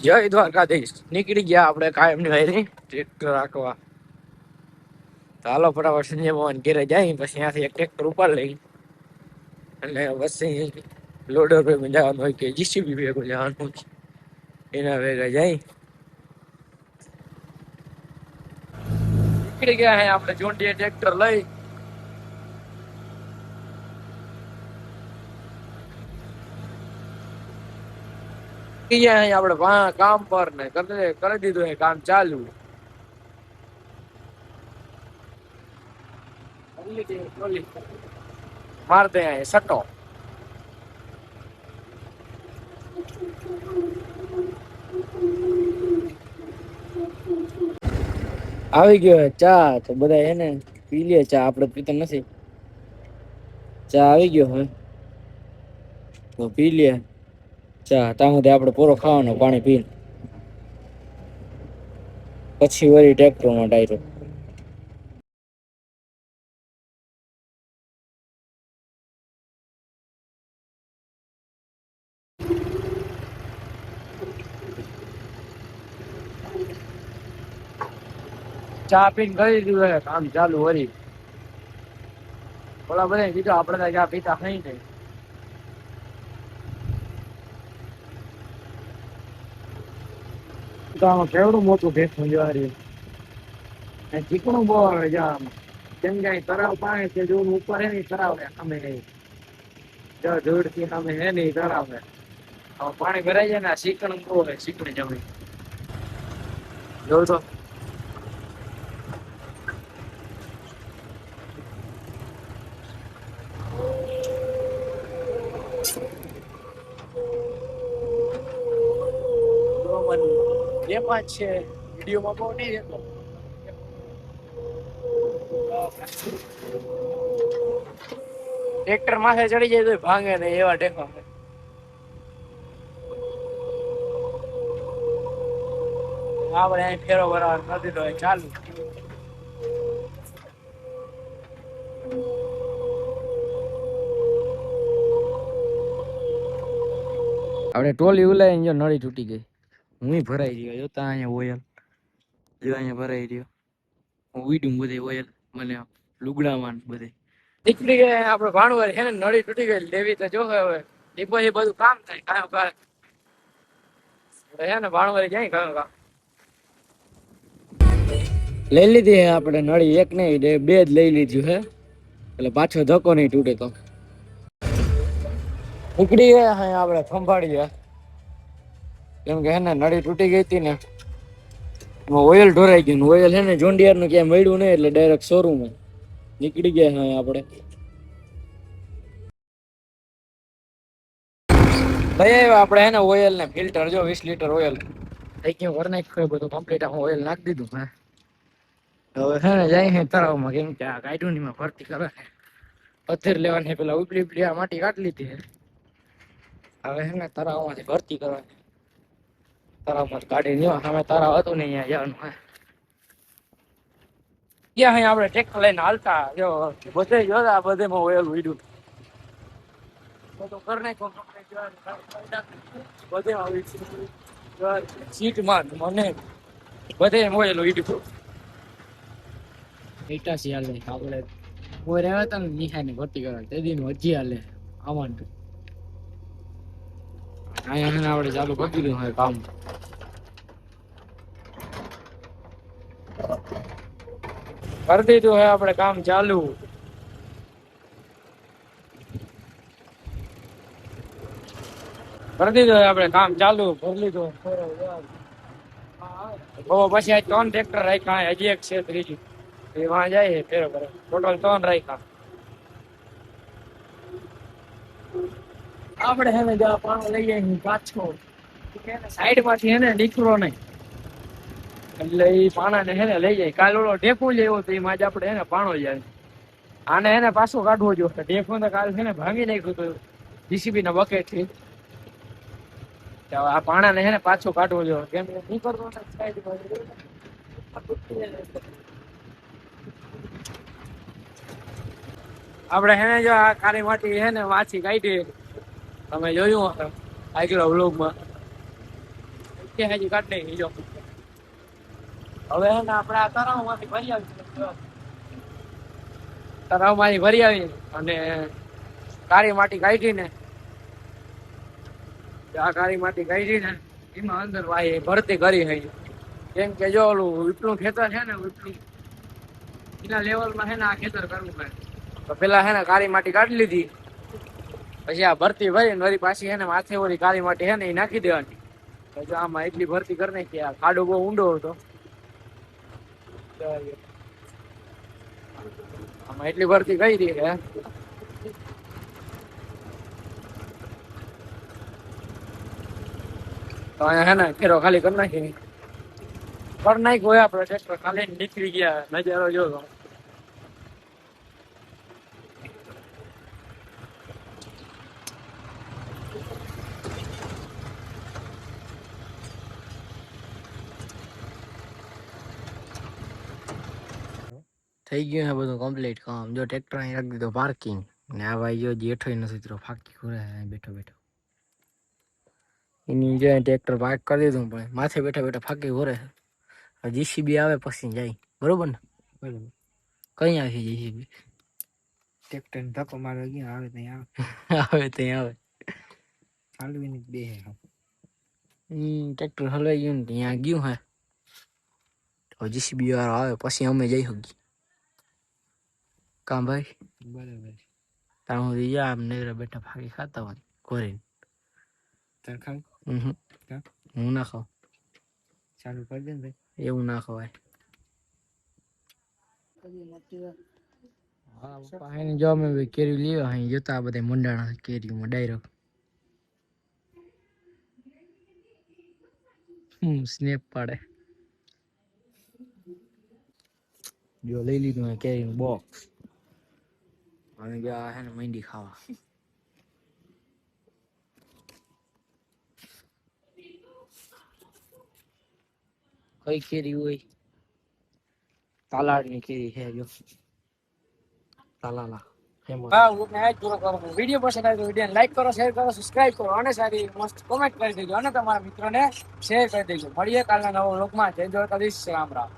જય દ્વારકાધીશ. નીકળી ગયા આપણે કાયમની વાયરી ટ્રેક્ટર રાખવા. ચાલો ફટાફટ સંજય ભવન ઘેરે જાય, પછી ત્યાંથી એક ટ્રેક્ટર ઉપર લઈ અને પછી લોડર ભેગું જવાનું હોય કે જીસીબી ભેગું જવાનું હોય, એના ભેગા જાય. નીકળી ગયા હે આપણે જોન ડીયર ટ્રેક્ટર લઈ. ગયા હે આપણે કામ પર ને કરી દીધું હે કામ ચાલુ. માર દે સટો. આવી ગયો ચા, તો બધા એને પી લે ચા, આપણે પીતા નથી. ચા આવી ગયો હવે, તો પી લે ચા. ત્યાં સુધી આપણે પૂરો ખાવાનો પાણી પી, પછી વળી ટ્રેક્ટરમાં ડાયરેક્ટ. ચા પીને કરી દીધું હે કામ ચાલુ વળી. ઓલા બધા કીધું આપણે ચા પીતા થઈ નહીં. તો આમાં કેવડું મોટું ભેખું જવારી, ચીકણું બહુ આવે જવામાં. કેમ કે તરાવ પાણી છે, જો ઉપર હે નહીં તરાવ અમે નહીં, ધૂળ થી અમે હે નહીં તરાવ હે. પાણી ભરાઈ જાય ને ચીકણું બહુ હોય, ચીકણી જમીન જોઉં તો. બે પાંચ છે વિડીયોમાં બહુ નહીં રહેતો. ટ્રેક્ટર માથે ચડી જાય તો ભાંગે ને એવા ટેકા. આપણે અહીં ફેરો બરાબર નથી તો ચાલુ. આપણે ટોલી ઉલાઈને જો નળી તૂટી ગઈ. હું ભરાઈ રહ્યો જો, ત્યાં અહીંયા ઓયલ જો, અહીંયા ભરાઈ રહ્યો. હું વીડું બધે ઓયલ મને લુગડામાં બધે નીકળી ગયા. આપણે ભાણવર છે ને નળી તૂટી ગઈ લેવી તો જો હવે એ પછી બધું કામ થાય કામ કામ હે ને. ભાણવર જાય કામ લઈ લીધી હે આપણે નળી, એક નહીં બે જ લઈ લીધું હે, એટલે પાછો ધક્કો નહીં તૂટે. તો નીકળી ગયા હે આપણે ખંભાળી ગયા, કેમ કે હે ને નળી તૂટી ગઈ હતી ને, એમાં ઓઇલ ઢોરાઈ ગયું. ઓઇલ છે ને જોન ડિયર નું ક્યાંય મળ્યું નહીં, એટલે ડાયરેક્ટ શોરૂમ નીકળી ગયા હે આપણે. લઈ આવ્યા આપણે હે ને ઓઇલ ને ફિલ્ટર, જો 20 લીટર ઓઇલ થઈ ગયું. ભર નાખ્યું બધું કમ્પ્લીટ. ઓઇલ નાખી દીધું હે. હવે હે ને જાય હે તળાવમાં, કેમ કે આ ગાયડું માં ભરતી કરે છે. પથ્થર લેવાની પેલા ઉપલી આ માટી કાઢી લીધી છે. હવે હે ને તળાવમાંથી ભરતી કરવાની. તળાવમાં કાઢી લ્યો, સામે તળાવ હતું ને અહીંયા જવાનું હે. ત્યાં અહીં આપણે ટ્રેક્ટર લઈને હાલતા જો, બધે જોતા બધેમાં ઓઇલ ઉડ્યું બધું કરી નાખ્યું. બધે સીટમાં મને બધે ઓઇલ ઉડ્યું. એટાસી હાલે આપણે કોઈ રહ્યા હતા ને નિહાની ભરતી કરવા, તે દિન હજી હાલે આમાં. અહીંયા આપણે ચાલુ કરી દીધું હવે કામ. કરી દીધું હે આપણે કામ ચાલુ. કરી દીધું આપણે કામ ચાલુ. ભરી લીધું પછી આ 3 ટ્રેક્ટર રાખ્યા, હજી એક છે ત્રીજું એ વાં જાય ફેરો કરે. ટોટલ 3 રાખ્યા આપણે. હે ને જ્યાં પાણી લઈ જાય પાછો સાઈડ માંથી હે ને નીકળો નહીં, એટલે એ પાણા ને હે ને લઈ જાય. કાલ ઓલો ઢેફો લેવો તો એમાં જ આપણે હે ને પાણો જાય. આને હે ને પાછો કાઢવો જોઈએ. ઢેફો તો કાલ છે ને ભાંગી નાખ્યું હતું જીસીબી ના બકેટ થી. આ પાણા ને હે ને પાછો કાઢવો જોઈએ, કેમ કે નીકળતો આપણે હે ને જો આ કાળી માટી હે ને વાંચી કાઢી, તમે જોયું આગળ વ્લોગમાં. કે હજી કાઢ નહીં જો હવે હે ને આપણે આ તળાવમાંથી ભરી આવી તળાવમાંથી ભરી આવી અને કાળી માટી કાઢીને આ કાળી માટી કાઢીને એમાં અંદર વાય ભરતી કરી છે કેમ કે જો ઓલું એટલું ખેતર છે ને એટલું એના લેવલમાં છે ને આ ખેતર કરવું પડે તો પેલા છે ને કાળી માટી કાઢી લીધી પછી આ ભરતી ભરી વળી પાછી છે ને માથે ઓલી કાળી માટી છે ને એ નાખી દેવાની તો જો આમાં એટલી ભરતી કરી નાખી આ ખાડો બહુ ઊંડો હતો આમાં એટલી ભરતી કરી છે તો અહીંયા હે ને ખેરો ખાલી કરી નાખી હોય આપણે ટ્રેક્ટર ખાલી નીકળી ગયા નજારો જોયો થઈ ગયું છે બધું કમ્પ્લીટ કામ જો ટ્રેક્ટર અહીં રાખી દીધો પાર્કિંગ ને આ ભાઈ જો જેઠો નથી તો ફાકી ઘોરે બેઠો બેઠો એની જો ટ્રેક્ટર પાર્ક કરી દીધું પણ માથે બેઠા બેઠા ફાકી ઘોરે જીસીબી આવે પછી જાય બરોબર ને બરોબર કઈ આવે જીસીબી ટ્રેક્ટર ને ધક્કો મારવા ગયા આવે ત્યાં આવે ત્યાં આવે ચાલવી બે ટ્રેક્ટર હલવાઈ ગયું ને ત્યાં ગયું હે તો જીસીબી વાળો આવે પછી અમે જઈ શકીએ કામ ભાઈ બરાબર તાર હું રિયા આમ નેરા બેઠા ફાકી ખાતા હોય ઘોરીને તાર ખાવ હું ના ખાવ ચાલુ કરી દે ને ભાઈ એવું ના ખવાય હા પપ્પા એને જો અમે કેરી લીધો અહીં જોતા બધા મંડાણા કેરીમાં ડાયરેક્ટ સ્નેપ પાડે જો લઈ લીધું કેરીનું બોક્સ અને ગયા હે ને મહેંદી ખાવા કઈ કેરી હોય તાલાળની કેરી છે જો તાલાલા વિડીયો પસંદ આવે તો વિડીયો લાઈક કરો શેર કરો સબસ્ક્રાઇબ કરો અને સારી મસ્ત કોમેન્ટ કરી દેજો અને તમારા મિત્રોને શેર કરી દેજો મળીએ કાલના નવા વ્લોગમાં જય દ્વારકાધીશ રામ રામ